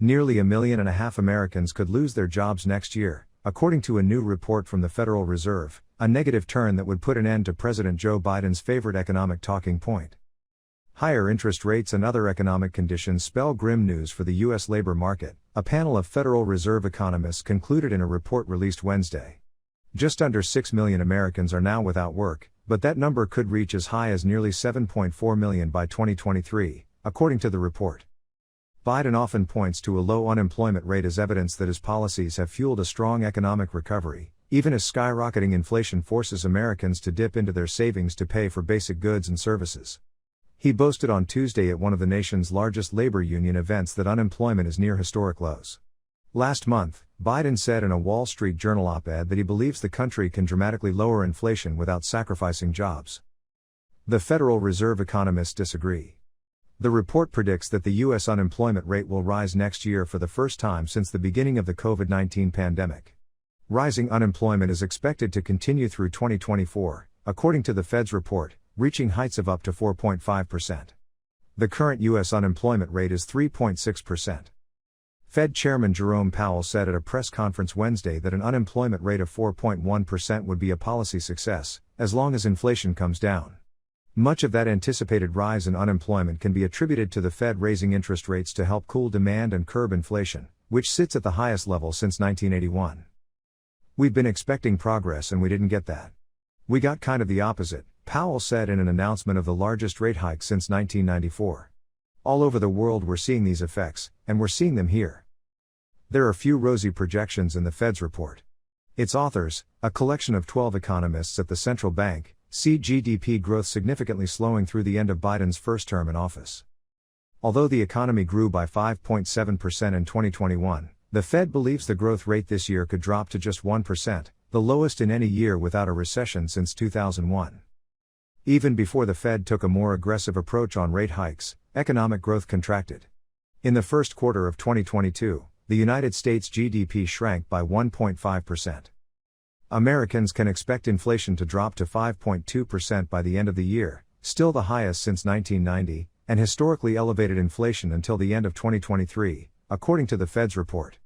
Nearly 1.5 million Americans could lose their jobs next year, according to a new report from the Federal Reserve, a negative turn that would put an end to President Joe Biden's favorite economic talking point. Higher interest rates and other economic conditions spell grim news for the U.S. labor market, a panel of Federal Reserve economists concluded in a report released Wednesday. Just under 6 million Americans are now without work, but that number could reach as high as nearly 7.4 million by 2023, according to the report. Biden often points to a low unemployment rate as evidence that his policies have fueled a strong economic recovery, even as skyrocketing inflation forces Americans to dip into their savings to pay for basic goods and services. He boasted on Tuesday at one of the nation's largest labor union events that unemployment is near historic lows. Last month, Biden said in a Wall Street Journal op-ed that he believes the country can dramatically lower inflation without sacrificing jobs. The Federal Reserve economists disagree. The report predicts that the U.S. unemployment rate will rise next year for the first time since the beginning of the COVID-19 pandemic. Rising unemployment is expected to continue through 2024, according to the Fed's report, reaching heights of up to 4.5%. The current U.S. unemployment rate is 3.6%. Fed Chairman Jerome Powell said at a press conference Wednesday that an unemployment rate of 4.1% would be a policy success, as long as inflation comes down. Much of that anticipated rise in unemployment can be attributed to the Fed raising interest rates to help cool demand and curb inflation, which sits at the highest level since 1981. "We've been expecting progress and we didn't get that. We got kind of the opposite," Powell said in an announcement of the largest rate hike since 1994. "All over the world we're seeing these effects, and we're seeing them here." There are few rosy projections in the Fed's report. Its authors, a collection of 12 economists at the central bank, see GDP growth significantly slowing through the end of Biden's first term in office. Although the economy grew by 5.7% in 2021, the Fed believes the growth rate this year could drop to just 1%, the lowest in any year without a recession since 2001. Even before the Fed took a more aggressive approach on rate hikes, economic growth contracted. In the first quarter of 2022, the United States GDP shrank by 1.5%. Americans can expect inflation to drop to 5.2% by the end of the year, still the highest since 1990, and historically elevated inflation until the end of 2023, according to the Fed's report.